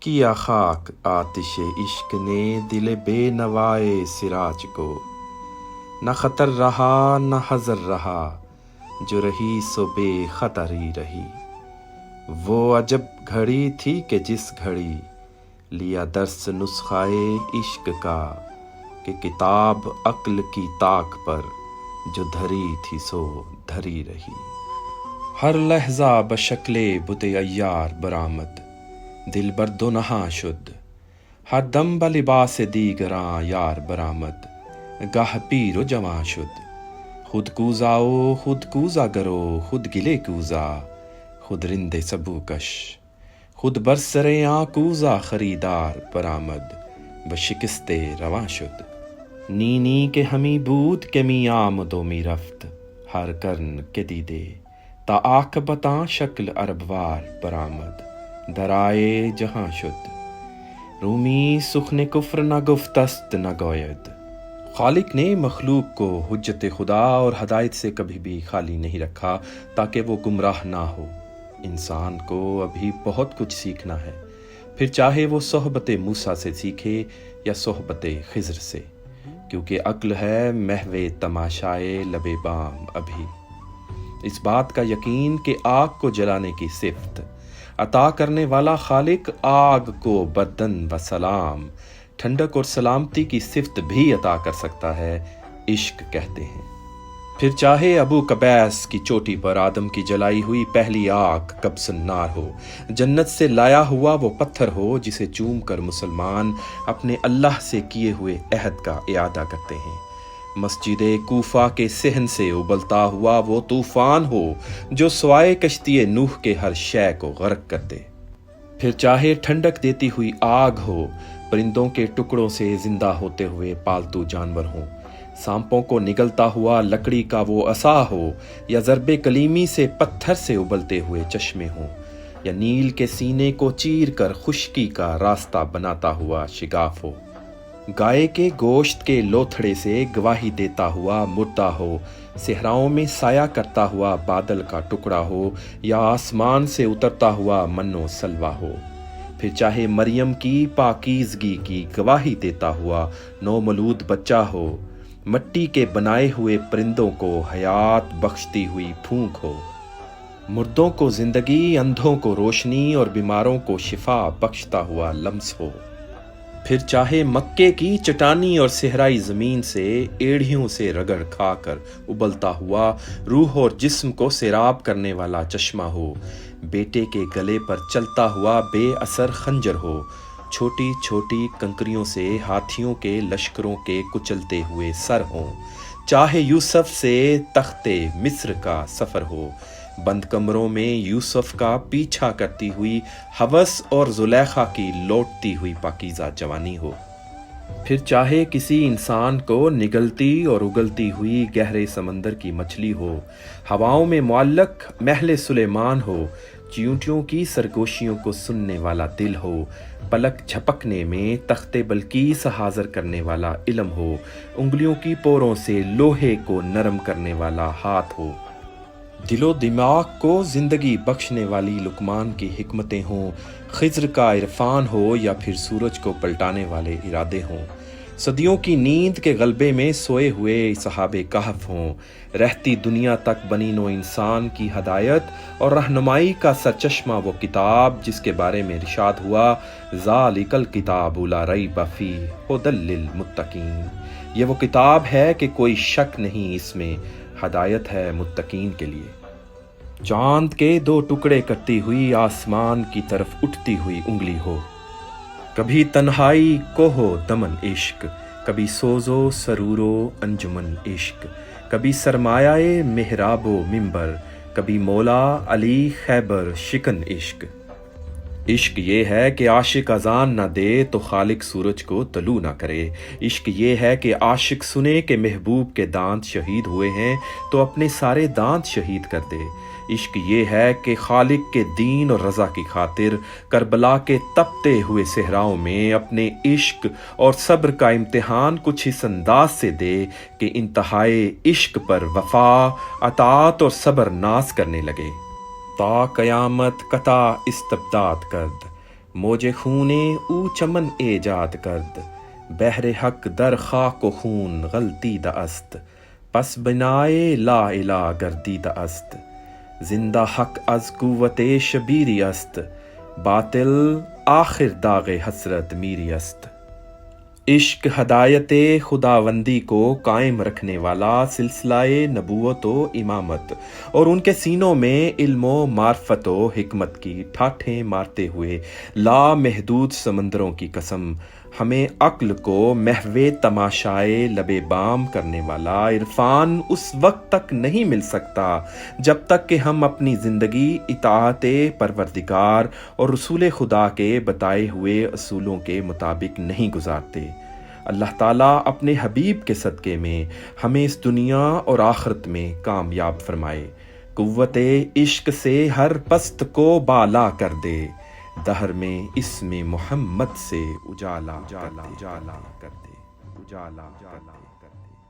کیا خاک آتش عشق نے دل بے نوائے سراج کو، نہ خطر رہا نہ حذر رہا، جو رہی سو بے خطری رہی۔ وہ عجب گھڑی تھی کہ جس گھڑی لیا درس نسخائے عشق کا، کہ کتاب عقل کی طاق پر جو دھری تھی سو دھری رہی۔ ہر لحظہ بشکل بت عیار برآمد، دل بر دو نہاں شد، ہر دم بلباس دیگراں یار برآمد، گاہ پیر و جواں شد۔ خود کوزاؤ خود کوزا گرو، خود گلے کوزا خود رند سبو کش، خود برسر آں کوزا خریدار برآمد، بشکست رواں شد۔ نی نی کہ ہمی بود کہ می آمد و می رفت، ہر کرن کہ دیدے تا عاقبتاں شکل عرب وار برآمد، درائے جہاں شد۔ رومی سخن کفر نہ گفتست نہ گوید۔ خالق نے مخلوق کو حجت خدا اور ہدایت سے کبھی بھی خالی نہیں رکھا تاکہ وہ گمراہ نہ ہو۔ انسان کو ابھی بہت کچھ سیکھنا ہے، پھر چاہے وہ صحبت موسیٰ سے سیکھے یا صحبت خضر سے، کیونکہ عقل ہے محو تماشائے لب بام ابھی۔ اس بات کا یقین کہ آگ کو جلانے کی صفت عطا کرنے والا خالق آگ کو بدن و سلام، ٹھنڈک اور سلامتی کی صفت بھی عطا کر سکتا ہے، عشق کہتے ہیں۔ پھر چاہے ابو قبیس کی چوٹی پر آدم کی جلائی ہوئی پہلی آگ قبس النار ہو، جنت سے لایا ہوا وہ پتھر ہو جسے چوم کر مسلمان اپنے اللہ سے کیے ہوئے عہد کا اعادہ کرتے ہیں، مسجد کوفہ کے صحن سے ابلتا ہوا وہ طوفان ہو جو سوائے کشتی نوح کے ہر شے کو غرق کر دے۔ پھر چاہے ٹھنڈک دیتی ہوئی آگ ہو، پرندوں کے ٹکڑوں سے زندہ ہوتے ہوئے پالتو جانور ہوں، سانپوں کو نگلتا ہوا لکڑی کا وہ عصا ہو، یا ضرب کلیمی سے پتھر سے ابلتے ہوئے چشمے ہوں، یا نیل کے سینے کو چیر کر خشکی کا راستہ بناتا ہوا شگاف ہو، گائے کے گوشت کے لوتھڑے سے گواہی دیتا ہوا مردہ ہو، صحراؤں میں سایہ کرتا ہوا بادل کا ٹکڑا ہو، یا آسمان سے اترتا ہوا من و سلوہ ہو۔ پھر چاہے مریم کی پاکیزگی کی گواہی دیتا ہوا نومولود بچہ ہو، مٹی کے بنائے ہوئے پرندوں کو حیات بخشتی ہوئی پھونک ہو، مردوں کو زندگی، اندھوں کو روشنی اور بیماروں کو شفا بخشتا ہوا لمس ہو۔ پھر چاہے مکے کی چٹانی اور صحرائی زمین سے ایڑھیوں سے رگڑ کھا کر ابلتا ہوا روح اور جسم کو سیراب کرنے والا چشمہ ہو، بیٹے کے گلے پر چلتا ہوا بے اثر خنجر ہو، چھوٹی چھوٹی کنکریوں سے ہاتھیوں کے لشکروں کے کچلتے ہوئے سر ہوں، چاہے یوسف سے تخت مصر کا سفر ہو، بند کمروں میں یوسف کا پیچھا کرتی ہوئی ہوس اور زلیخا کی لوٹتی ہوئی پاکیزہ جوانی ہو۔ پھر چاہے کسی انسان کو نگلتی اور اگلتی ہوئی گہرے سمندر کی مچھلی ہو، ہواؤں میں معلق محل سلیمان ہو، چیونٹیوں کی سرگوشیوں کو سننے والا دل ہو، پلک جھپکنے میں تخت بلقیس حاضر کرنے والا علم ہو، انگلیوں کی پوروں سے لوہے کو نرم کرنے والا ہاتھ ہو، دل و دماغ کو زندگی بخشنے والی لقمان کی حکمتیں ہوں، خضر کا عرفان ہو یا پھر سورج کو پلٹانے والے ارادے ہوں، صدیوں کی نیند کے غلبے میں سوئے ہوئے اصحاب کہف ہوں، رہتی دنیا تک بنی نو انسان کی ہدایت اور رہنمائی کا سرچشمہ وہ کتاب جس کے بارے میں ارشاد ہوا ذالک الکتاب لا ریب فیہ ھدی للمتقین، یہ وہ کتاب ہے کہ کوئی شک نہیں اس میں، ہدایت ہے متقین کے لیے۔ چاند کے دو ٹکڑے کرتی ہوئی آسمان کی طرف اٹھتی ہوئی انگلی ہو، کبھی تنہائی کوہ دمن عشق، کبھی سوز و سرور و انجمن عشق، کبھی سرمایہ محراب و منبر، کبھی مولا علی خیبر شکن عشق۔ عشق یہ ہے کہ عاشق اذان نہ دے تو خالق سورج کو طلوع نہ کرے، عشق یہ ہے کہ عاشق سنے کہ محبوب کے دانت شہید ہوئے ہیں تو اپنے سارے دانت شہید کر دے، عشق یہ ہے کہ خالق کے دین اور رضا کی خاطر کربلا کے تپتے ہوئے صحراؤں میں اپنے عشق اور صبر کا امتحان کچھ اس انداز سے دے کہ انتہائے عشق پر وفا، اطاعت اور صبر ناز کرنے لگے۔ تا قیامت قطع استبداد کرد، موج خونے او چمن ایجاد کرد، بحر حق در خاک و خون غلطیدہ است، پس بنائے لا الہ گردیدہ است، زندہ حق از قوت شبیری است، باطل آخر داغ حسرت میری است۔ عشق ہدایت خداوندی کو قائم رکھنے والا سلسلہ نبوت و امامت، اور ان کے سینوں میں علم و معرفت و حکمت کی ٹھاٹھیں مارتے ہوئے لامحدود سمندروں کی قسم، ہمیں عقل کو محو تماشائے لب بام کرنے والا عرفان اس وقت تک نہیں مل سکتا جب تک کہ ہم اپنی زندگی اطاعت پروردگار اور رسول خدا کے بتائے ہوئے اصولوں کے مطابق نہیں گزارتے۔ اللہ تعالیٰ اپنے حبیب کے صدقے میں ہمیں اس دنیا اور آخرت میں کامیاب فرمائے، قوت عشق سے ہر پست کو بالا کر دے، دہر میں اسم محمد سے اجالا کر دے۔